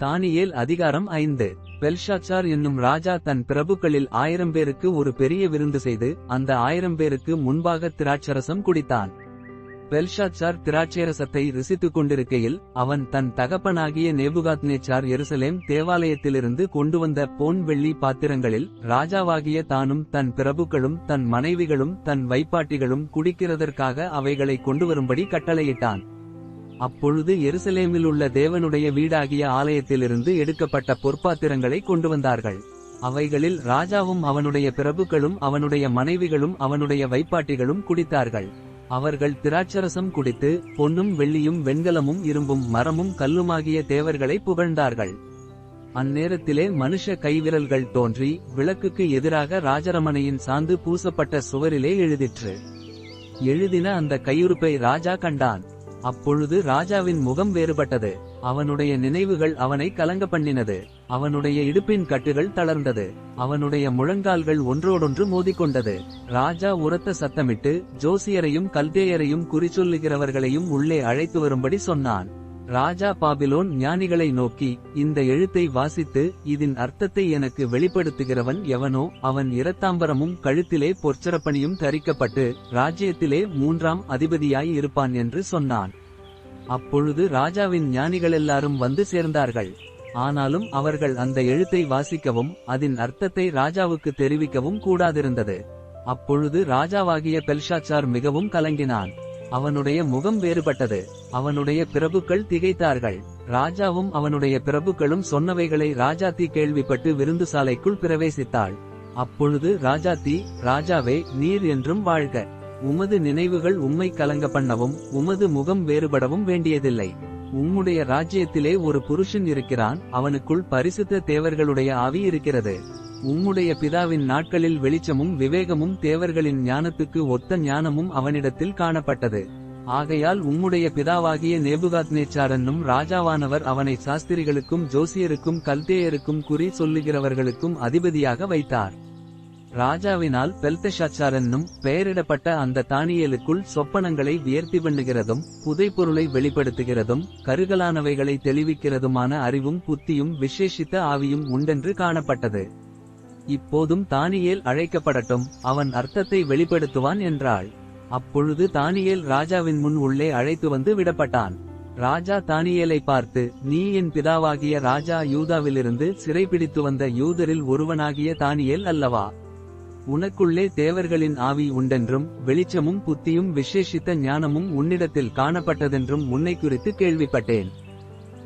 தானியேல் அதிகாரம் 5. பெல்ஷாத்சார் என்னும் ராஜா தன் பிரபுக்களில் 1000 பேருக்கு ஒரு பெரிய விருந்து செய்து அந்த 1000 பேருக்கு முன்பாக திராட்சரசம் குடித்தான். பெல்ஷாத்சார் திராட்சரசத்தை ருசித்துக் கொண்டிருக்கையில் அவன் தன் தகப்பனாகிய நேபுகாத்நேச்சார் எருசலேம் தேவாலயத்திலிருந்து கொண்டுவந்த பொன் வெள்ளி பாத்திரங்களில் ராஜாவாகிய தானும் தன் பிரபுக்களும் தன் மனைவிகளும் தன் வைப்பாட்டிகளும் குடிக்கிறதற்காக அவைகளை கொண்டுவரும்படி கட்டளையிட்டான். அப்பொழுது எருசலேமிலுள்ள தேவனுடைய வீடாகிய ஆலயத்திலிருந்து எடுக்கப்பட்ட பொற்பாத்திரங்களை கொண்டு வந்தார்கள். அவைகளில் ராஜாவும் அவனுடைய பிரபுக்களும் அவனுடைய மனைவிகளும் அவனுடைய வைப்பாட்டிகளும் குடித்தார்கள். அவர்கள் திராட்சரசம் குடித்து பொன்னும் வெள்ளியும் வெண்கலமும் இரும்பும் மரமும் கல்லுமாகிய தேவர்களை புகழ்ந்தார்கள். அந்நேரத்திலே மனுஷ கைவிரல்கள் தோன்றி விளக்குக்கு எதிராக ராஜரமனையின் சாந்து பூசப்பட்ட சுவரிலே எழுதிற்று. எழுதின அந்த கையுறுப்பை ராஜா கண்டான். அப்பொழுது ராஜாவின் முகம் வேறுபட்டது. அவனுடைய நினைவுகள் அவனை கலங்க பண்ணினது. அவனுடைய இடுப்பின் கட்டுகள் தளர்ந்தது. அவனுடைய முழங்கால்கள் ஒன்றோடொன்று மோதிக்கொண்டது. ராஜா உரத்த சத்தமிட்டு ஜோசியரையும் கல்தேயரையும் குறிச்சொல்லுகிறவர்களையும் உள்ளே அழைத்து வரும்படி சொன்னான். ராஜா பாபிலோன் ஞானிகளை நோக்கி, இந்த எழுத்தை வாசித்து இதன் அர்த்தத்தை எனக்கு வெளிப்படுத்துகிறவன் எவனோ அவன் இரத்தாம்பரமும் கழுத்திலே பொற்சரப்பணியும் தரிக்கப்பட்டு ராஜ்யத்திலே 3ஆம் அதிபதியாய் இருப்பான் என்று சொன்னான். அப்பொழுது ராஜாவின் ஞானிகளெல்லாரும் வந்து சேர்ந்தார்கள். ஆனாலும் அவர்கள் அந்த எழுத்தை வாசிக்கவும் அதன் அர்த்தத்தை ராஜாவுக்கு தெரிவிக்கவும் கூடாதிருந்தது. அப்பொழுது ராஜாவாகிய பெல்ஷாத்சார் மிகவும் கலங்கினான். அவனுடைய முகம் வேறுபட்டது. அவனுடைய பிரபுக்கள் திகைத்தார்கள். ராஜாவும் அவனுடைய பிரபுக்களும் சொன்னவைகளை ராஜாத்தி கேள்விப்பட்டு விருந்துசாலைக்குள் பிரவேசித்தாள். அப்பொழுது ராஜாத்தி, ராஜாவே, நீர் என்றும் வாழ்க. உமது நினைவுகள் உம்மை கலங்க பண்ணவும் உமது முகம் வேறுபடவும் வேண்டியதில்லை. உம்முடைய ராஜ்யத்திலே ஒரு புருஷன் இருக்கிறான். அவனுக்குள் பரிசுத்த தேவர்களுடைய ஆவி இருக்கிறது. உம்முடைய பிதாவின் நாட்களில் வெளிச்சமும் விவேகமும் தேவர்களின் ஞானத்துக்கு ஒத்த ஞானமும் அவனிடத்தில் காணப்பட்டது. ஆகையால் உம்முடைய பிதாவாகிய நேபுகாத்நேச்சாரென்னும் ராஜாவானவர் அவனை சாஸ்திரிகளுக்கும் ஜோசியருக்கும் கல்தேயருக்கும் குறி சொல்லுகிறவர்களுக்கும் அதிபதியாக வைத்தார். ராஜாவினால் பெல்தெஷாத்சாரென்னும் பெயரிடப்பட்ட அந்த தானியேலுக்குள் சொப்பனங்களை வியர்த்தி பண்ணுகிறதும் புதைப்பொருளை வெளிப்படுத்துகிறதும் கருகலானவைகளை தெளிவிக்கிறதுமான அறிவும் புத்தியும் விசேஷித்த ஆவியும் உண்டென்று காணப்பட்டது. இப்போதும் தானியேல் அழைக்கப்படட்டும், அவன் அர்த்தத்தை வெளிப்படுத்துவான் என்றாள். அப்பொழுது தானியேல் ராஜாவின் முன் உள்ளே அழைத்து வந்து விடப்பட்டான். ராஜா தானியேலை பார்த்து, நீ என் பிதாவாகிய ராஜா யூதாவிலிருந்து சிறைபிடித்து வந்த யூதரில் ஒருவனாகிய தானியேல் அல்லவா? உனக்குள்ளே தேவர்களின் ஆவி உண்டென்றும் வெளிச்சமும் புத்தியும் விசேஷித்த ஞானமும் உன்னிடத்தில் காணப்பட்டதென்றும் உன்னை குறித்து கேள்விப்பட்டேன்.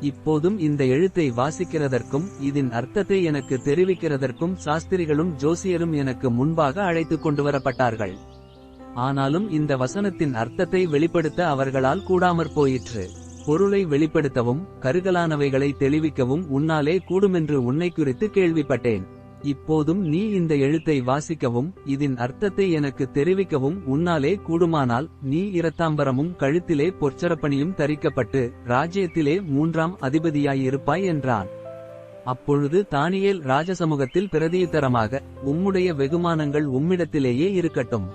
இப்போதும் இந்த எழுத்தை வாசிக்கிறதற்கும் இதன் அர்த்தத்தை எனக்கு தெரிவிக்கிறதற்கும் சாஸ்திரிகளும் ஜோசியரும் எனக்கு முன்பாக அழைத்துக் கொண்டு வரப்பட்டார்கள். ஆனாலும் இந்த வசனத்தின் அர்த்தத்தை வெளிப்படுத்த அவர்களால் கூடாமற் போயிற்று. பொருளை வெளிப்படுத்தவும் கருகலானவைகளை தெளிவிக்கவும் உன்னாலே கூடுமென்று உன்னை குறித்து கேள்விப்பட்டேன். இப்போதும் நீ இந்த எழுத்தை வாசிக்கவும் இதன் அர்த்தத்தை எனக்கு தெரிவிக்கவும் உன்னாலே கூடுமானால் நீ இரத்தாம்பரமும் கழுத்திலே பொற்சரப்பணியும் தரிக்கப்பட்டு ராஜ்யத்திலே 3ஆம் அதிபதியாயிருப்பாய் என்றான். அப்பொழுது தானியேல் ராஜசமூகத்தில் பிரதியுத்தரமாக, உம்முடைய வெகுமானங்கள் உம்மிடத்திலேயே இருக்கட்டும்.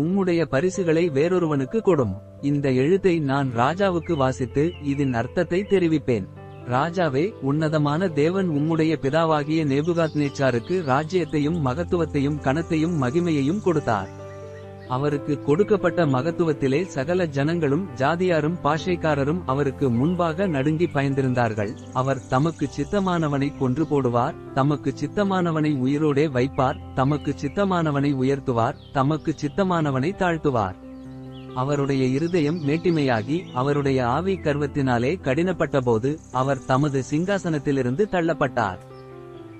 உம்முடைய பரிசுகளை வேறொருவனுக்கு கொடும். இந்த எழுத்தை நான் ராஜாவுக்கு வாசித்து இதன் அர்த்தத்தை தெரிவிப்பேன். ராஜாவே, உன்னதமான தேவன் உம்முடைய பிதாவாகிய நேபுகாத்நேச்சாருக்கு ராஜ்யத்தையும் மகத்துவத்தையும் கனத்தையும் மகிமையையும் கொடுத்தார். அவருக்கு கொடுக்கப்பட்ட மகத்துவத்திலே சகல ஜனங்களும் ஜாதியாரும் பாஷைக்காரரும் அவருக்கு முன்பாக நடுங்கி பயந்திருந்தார்கள். அவர் தமக்கு சித்தமானவனை கொன்று போடுவார், தமக்கு சித்தமானவனை உயிரோடே வைப்பார், தமக்கு சித்தமானவனை உயர்த்துவார், தமக்கு சித்தமானவனை தாழ்த்துவார். அவருடைய இருதயம் மேட்டிமையாகி அவருடைய ஆவி கர்வத்தினாலே கடினப்பட்டபோது அவர் தமது சிங்காசனத்திலிருந்து தள்ளப்பட்டார்.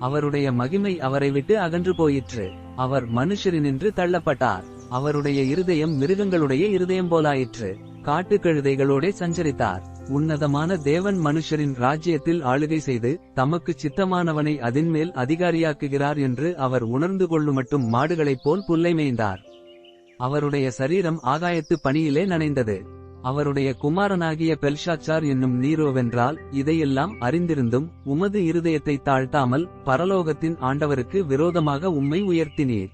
அவருடைய மகிமை அவரை விட்டு அகன்று போயிற்று. அவர் மனுஷரினின்று தள்ளப்பட்டார். அவருடைய இருதயம் மிருகங்களுடைய இருதயம் போலாயிற்று. காட்டுக்கழுதைகளோடே சஞ்சரித்தார். உன்னதமான தேவன் மனுஷரின் ராஜ்யத்தில் ஆளுகை செய்து தமக்கு சித்தமானவனை அதின்மேல் அதிகாரியாக்குகிறார் என்று அவர் உணர்ந்து கொள்ளுமட்டும் மாடுகளைப் போல் புல்லை மேய்ந்தார். அவருடைய சரீரம் ஆகாயத்து பனியிலே நனைந்தது. அவருடைய குமாரனாகிய பெல்ஷாத்சார் என்னும் நீரோவென்றால் இதையெல்லாம் அறிந்திருந்தும் உமது இருதயத்தை தாழ்த்தாமல் பரலோகத்தின் ஆண்டவருக்கு விரோதமாக உம்மை உயர்த்தினீர்.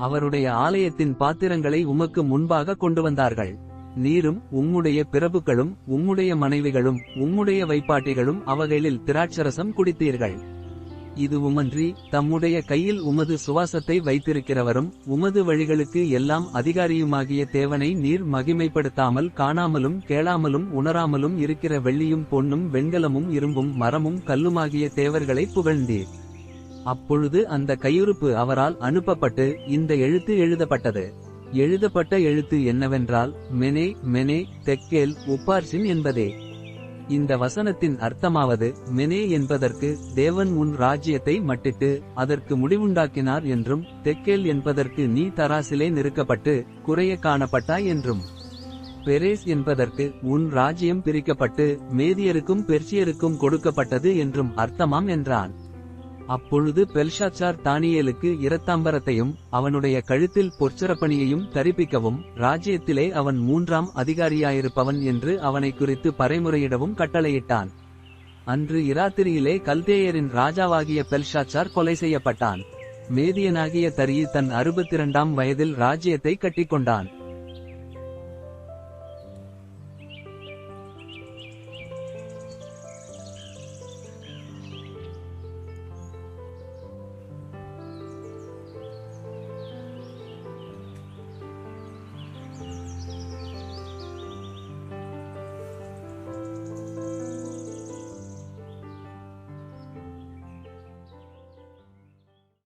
அவருடைய ஆலயத்தின் பாத்திரங்களை உமக்கு முன்பாக கொண்டு வந்தார்கள். நீரும் உம்முடைய பிரபுக்களும் உம்முடைய மனைவிகளும் உம்முடைய வைப்பாட்டிகளும் அவைகளில் திராட்சரசம் குடித்தீர்கள். இதுவுமன்றி தம்முடைய கையில் உமது சுவாசத்தை வைத்திருக்கிறவரும் உமது வழிகளுக்கு எல்லாம் அதிகாரியுமாகிய தேவனை நீர் மகிமைப்படுத்தாமல் காணாமலும் கேளாமலும் உணராமலும் இருக்கிற வெள்ளியும் பொன்னும் வெண்கலமும் இரும்பும் மரமும் கல்லுமாகிய தேவர்களை புகழ்ந்தீர். அப்பொழுது அந்த கையுறுப்பு அவரால் அனுப்பப்பட்டு இந்த எழுத்து எழுதப்பட்டது. எழுதப்பட்ட எழுத்து என்னவென்றால், மெனே மெனே தெக்கேல் உப்பார்சின் என்பதே. இந்த வசனத்தின் அர்த்தமாவது, மெனே என்பதற்கு தேவன் உன் ராஜ்யத்தை மட்டிட்டு அதற்கு முடிவுண்டாக்கினார் என்றும், தெக்கேல் என்பதற்கு நீ தராசிலே நிறுக்கப்பட்டு குறைய காணப்பட்டாய் என்றும், பெரேஸ் என்பதற்கு உன் ராஜ்யம் பிரிக்கப்பட்டு மேதியருக்கும் பெர்சியருக்கும் கொடுக்கப்பட்டது என்றும் அர்த்தமாம் என்றான். அப்பொழுது பெல்ஷாத்சார் தானியேலுக்கு இரத்தாம்பரத்தையும் அவனுடைய கழுத்தில் பொற்சரப்பணியையும் தரிப்பிக்கவும் ராஜ்யத்திலே அவன் 3ஆம் அதிகாரியாயிருப்பவன் என்று அவனை குறித்து பறைமுறையிடவும் கட்டளையிட்டான். அன்று இராத்திரியிலே கல்தேயரின் ராஜாவாகிய பெல்ஷாத்சார் கொலை செய்யப்பட்டான். மேதியனாகிய தரியு தன் 62ஆம் வயதில் ராஜ்யத்தை கட்டிக்கொண்டான்.